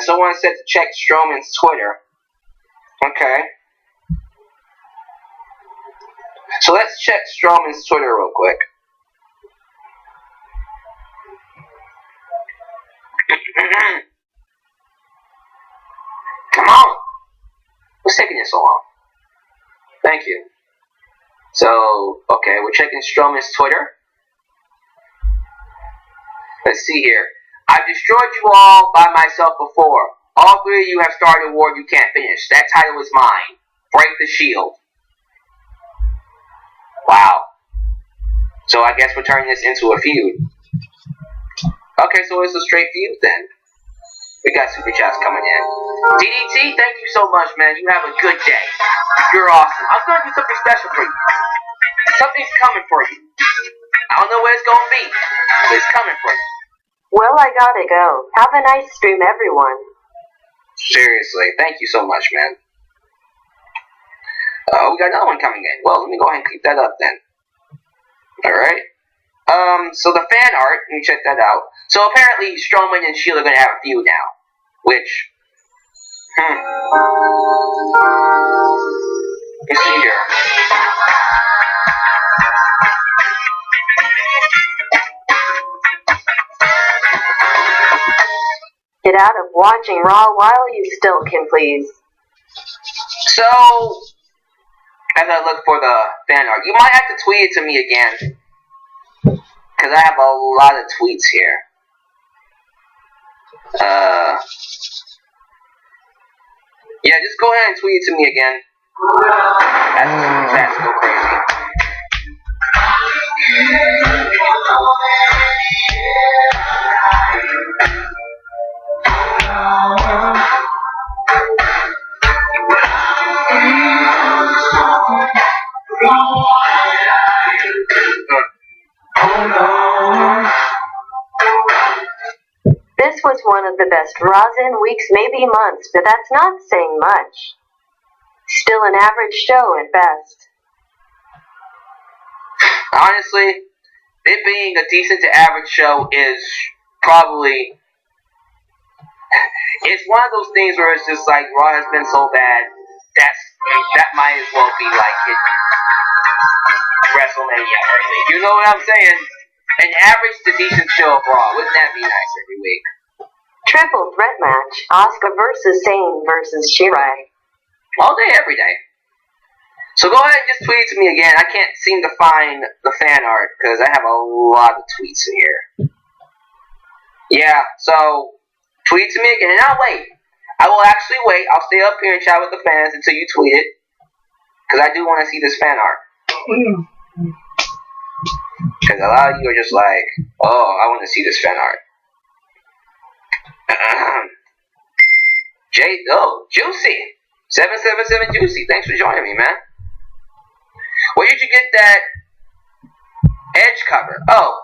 Someone said to check Strowman's Twitter. Okay. So let's check Strowman's Twitter real quick. Come on. What's taking this so long? Thank you. So, okay, we're checking Strowman's Twitter. Let's see here. I've destroyed you all by myself before. All three of you have started a war you can't finish. That title is mine. Break the Shield. Wow. So I guess we're turning this into a feud. Okay, so it's a straight feud then. We got super chats coming in. DDT, thank you so much, man. You have a good day. You're awesome. I'm gonna do something special for you. Something's coming for you. I don't know what it's gonna be, but it's coming for you. Well, I gotta go. Have a nice stream, everyone. Seriously, thank you so much, man. We got another one coming in. Well, let me go ahead and keep that up then. Alright. So the fan art, let me check that out. So apparently Strowman and Shield are gonna have a feud now. Which, let's see here. Get out of watching Raw while you still can, please. So, as I look for the fan art, you might have to tweet it to me again. Because I have a lot of tweets here. Yeah, just go ahead and tweet it to me again. That's go crazy. This was one of the best Raws in weeks, maybe months, but that's not saying much. Still an average show at best. Honestly, it being a decent to average show is probably... It's one of those things where it's just like, Raw has been so bad, that might as well be like it WrestleMania every week. You know what I'm saying? An average to decent show of Raw. Wouldn't that be nice every week? Triple threat match. Asuka versus Sane versus Shirai. All day, every day. So go ahead and just tweet it to me again. I can't seem to find the fan art because I have a lot of tweets in here. Yeah, so tweet it to me again, and I'll wait. I will actually wait. I'll stay up here and chat with the fans until you tweet it, because I do want to see this fan art. Because a lot of you are just like, oh, I want to see this fan art. Juicy. 777 Juicy. Thanks for joining me, man. Where did you get that Edge cover? Oh,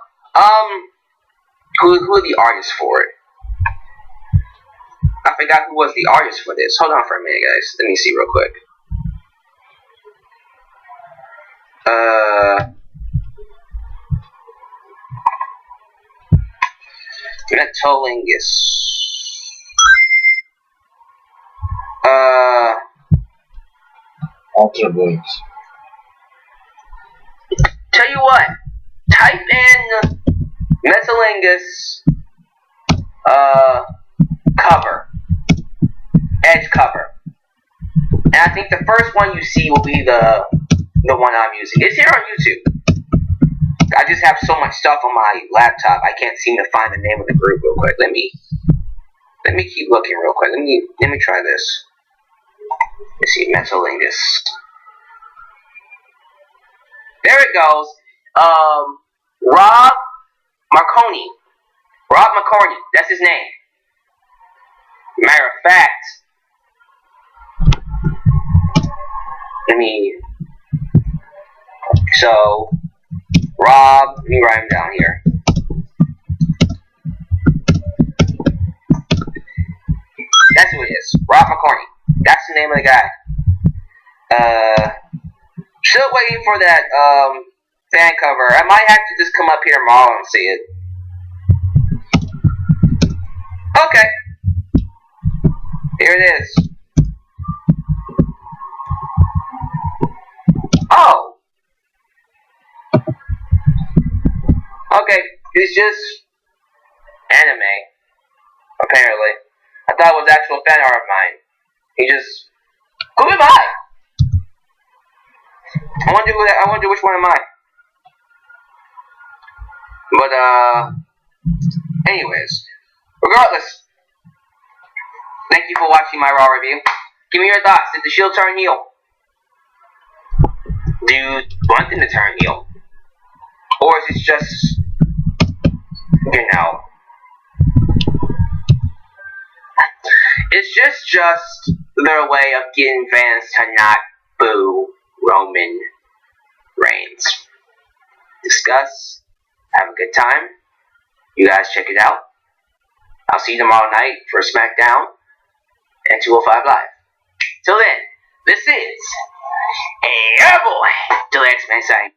who are the artists for it? I forgot who was the artist for this. Hold on for a minute, guys. Let me see real quick. Metalingus. Alter Boys. Tell you what. Type in Metalingus cover. Edge cover. And I think the first one you see will be the one I'm using. It's here on YouTube. I just have so much stuff on my laptop, I can't seem to find the name of the group real quick. Let me keep looking real quick. Let me try this. Let's see, Metalingus. There it goes. Rob Marconi. Rob McCartney. That's his name. Matter of fact, Rob, let me write him down here. That's who it is. Rob McCartney. That's the name of the guy. Still waiting for that fan cover. I might have to just come up here tomorrow and see it. Okay. Here it is. Oh. Okay, it's just anime, apparently. I thought it was actual fan art of mine. He just... Who am I? I wonder which one am I. But, anyways. Regardless, thank you for watching my Raw review. Give me your thoughts. Did the Shield turn heel? Do you want them to turn heel? Or is it just, it's just their way of getting fans to not boo Roman Reigns. Discuss, have a good time. You guys check it out. I'll see you tomorrow night for SmackDown and 205 Live. Till then, this is your boy, the X-Men saying.